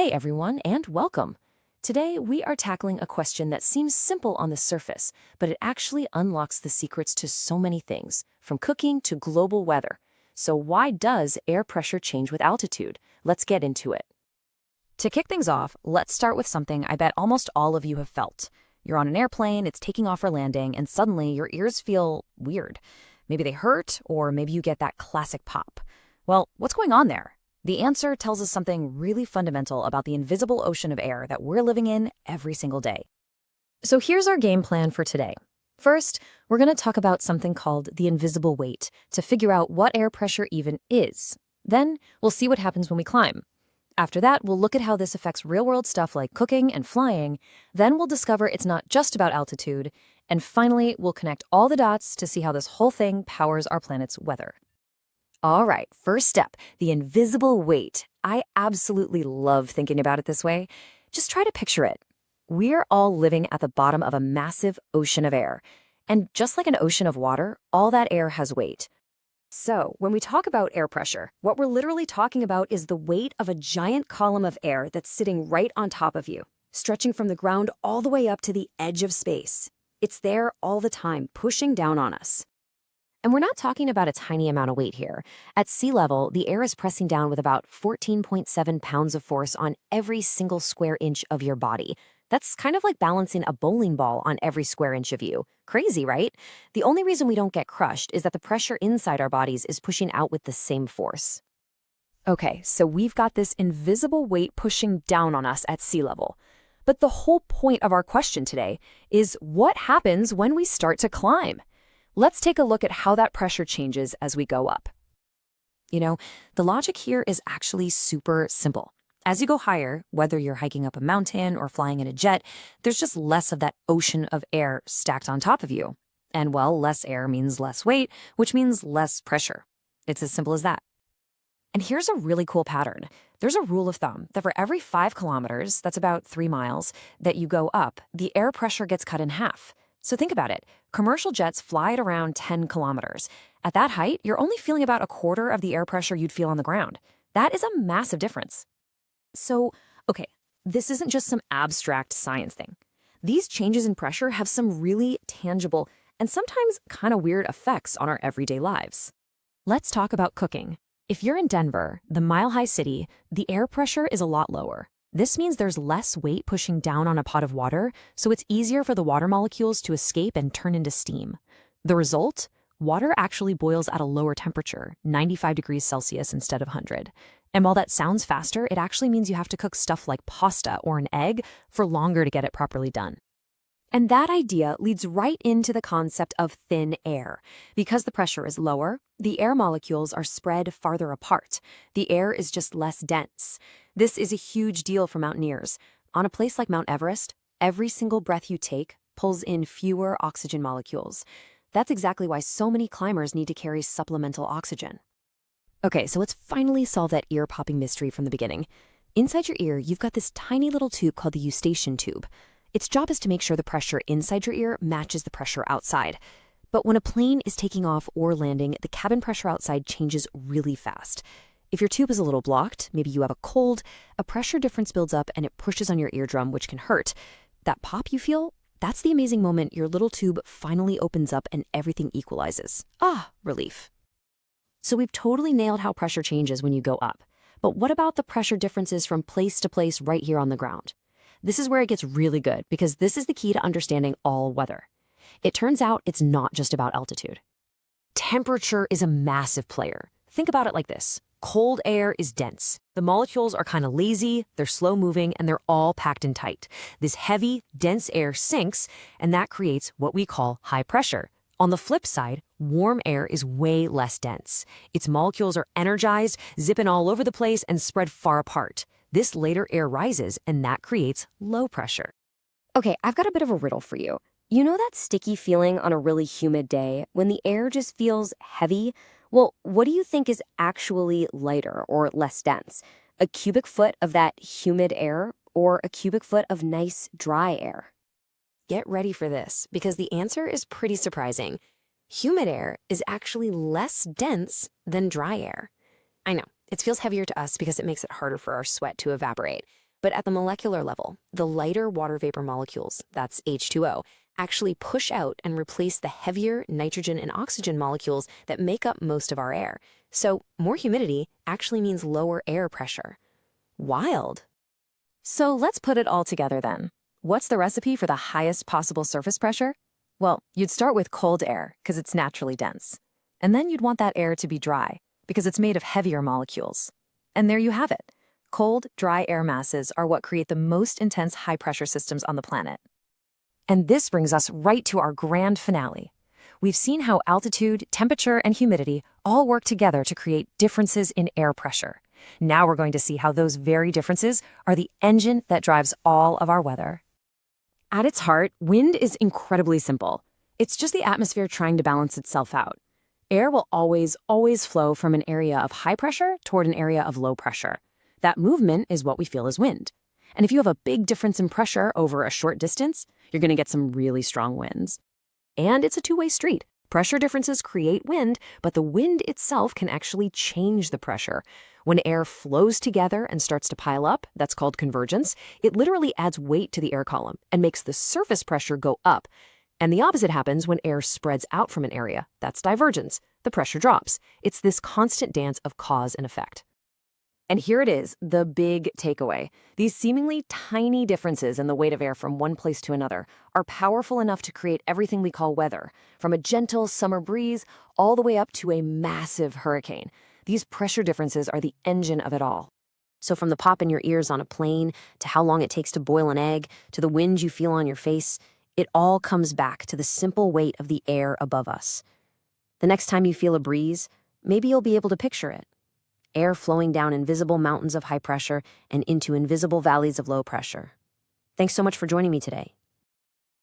Hey everyone, and welcome. Today we are tackling a question that seems simple on the surface, but it actually unlocks the secrets to so many things, from cooking to global weather. So why does air pressure change with altitude? Let's get into it. To kick things off, let's start with something I bet almost all of you have felt. You're on an airplane, it's taking off or landing, and suddenly your ears feel weird. Maybe they hurt, or maybe you get that classic pop. Well, what's going on there? The answer tells us something really fundamental about the invisible ocean of air that we're living in every single day. So here's our game plan for today. First, we're going to talk about something called the invisible weight to figure out what air pressure even is. Then, we'll see what happens when we climb. After that, we'll look at how this affects real-world stuff like cooking and flying. Then we'll discover it's not just about altitude. And finally, we'll connect all the dots to see how this whole thing powers our planet's weather. All right, first step, the invisible weight. I absolutely love thinking about it this way. Just try to picture it. We're all living at the bottom of a massive ocean of air. And just like an ocean of water, all that air has weight. So, when we talk about air pressure, what we're literally talking about is the weight of a giant column of air that's sitting right on top of you, stretching from the ground all the way up to the edge of space. It's there all the time, pushing down on us. And we're not talking about a tiny amount of weight here. At sea level, the air is pressing down with about 14.7 pounds of force on every single square inch of your body. That's kind of like balancing a bowling ball on every square inch of you. Crazy, right? The only reason we don't get crushed is that the pressure inside our bodies is pushing out with the same force. Okay, so we've got this invisible weight pushing down on us at sea level. But the whole point of our question today is what happens when we start to climb? Let's take a look at how that pressure changes as we go up. The logic here is actually super simple. As you go higher, whether you're hiking up a mountain or flying in a jet, there's just less of that ocean of air stacked on top of you. And well, less air means less weight, which means less pressure. It's as simple as that. And here's a really cool pattern. There's a rule of thumb that for every 5 kilometers, that's about 3 miles, that you go up, the air pressure gets cut in half. So think about it. Commercial jets fly at around 10 kilometers. At that height, you're only feeling about a quarter of the air pressure you'd feel on the ground. That is a massive difference. So, okay, this isn't just some abstract science thing. These changes in pressure have some really tangible and sometimes kind of weird effects on our everyday lives. Let's talk about cooking. If you're in Denver, the mile-high city, the air pressure is a lot lower. This means there's less weight pushing down on a pot of water, so it's easier for the water molecules to escape and turn into steam. The result? Water actually boils at a lower temperature, 95 degrees Celsius instead of 100. And while that sounds faster, it actually means you have to cook stuff like pasta or an egg for longer to get it properly done. And that idea leads right into the concept of thin air. Because the pressure is lower, the air molecules are spread farther apart. The air is just less dense. This is a huge deal for mountaineers. On a place like Mount Everest, every single breath you take pulls in fewer oxygen molecules. That's exactly why so many climbers need to carry supplemental oxygen. Okay, so let's finally solve that ear-popping mystery from the beginning. Inside your ear, you've got this tiny little tube called the eustachian tube. Its job is to make sure the pressure inside your ear matches the pressure outside. But when a plane is taking off or landing, the cabin pressure outside changes really fast. If your tube is a little blocked, maybe you have a cold, a pressure difference builds up and it pushes on your eardrum, which can hurt. That pop you feel, that's the amazing moment your little tube finally opens up and everything equalizes. Ah, relief. So we've totally nailed how pressure changes when you go up. But what about the pressure differences from place to place right here on the ground? This is where it gets really good because this is the key to understanding all weather. It turns out it's not just about altitude. Temperature is a massive player. Think about it like this. Cold air is dense. The molecules are kind of lazy, they're slow moving, and they're all packed in tight. This heavy, dense air sinks, and that creates what we call high pressure. On the flip side, warm air is way less dense. Its molecules are energized, zipping all over the place, and spread far apart. This later air rises, and that creates low pressure. Okay, I've got a bit of a riddle for you. You know that sticky feeling on a really humid day when the air just feels heavy? Well, what do you think is actually lighter or less dense? A cubic foot of that humid air or a cubic foot of nice, dry air? Get ready for this, because the answer is pretty surprising. Humid air is actually less dense than dry air. I know, it feels heavier to us because it makes it harder for our sweat to evaporate. But at the molecular level, the lighter water vapor molecules, that's H2O, actually push out and replace the heavier nitrogen and oxygen molecules that make up most of our air. So more humidity actually means lower air pressure. Wild. So let's put it all together then. What's the recipe for the highest possible surface pressure? Well, you'd start with cold air because it's naturally dense. And then you'd want that air to be dry because it's made of heavier molecules. And there you have it. Cold, dry air masses are what create the most intense high-pressure systems on the planet. And this brings us right to our grand finale. We've seen how altitude, temperature, and humidity all work together to create differences in air pressure. Now we're going to see how those very differences are the engine that drives all of our weather. At its heart, wind is incredibly simple. It's just the atmosphere trying to balance itself out. Air will always flow from an area of high pressure toward an area of low pressure. That movement is what we feel as wind. And if you have a big difference in pressure over a short distance, you're going to get some really strong winds. And it's a two-way street. Pressure differences create wind, but the wind itself can actually change the pressure. When air flows together and starts to pile up, that's called convergence, it literally adds weight to the air column and makes the surface pressure go up. And the opposite happens when air spreads out from an area. That's divergence. The pressure drops. It's this constant dance of cause and effect. And here it is, the big takeaway. These seemingly tiny differences in the weight of air from one place to another are powerful enough to create everything we call weather, from a gentle summer breeze all the way up to a massive hurricane. These pressure differences are the engine of it all. So from the pop in your ears on a plane, to how long it takes to boil an egg, to the wind you feel on your face, it all comes back to the simple weight of the air above us. The next time you feel a breeze, maybe you'll be able to picture it. Air flowing down invisible mountains of high pressure and into invisible valleys of low pressure. Thanks so much for joining me today.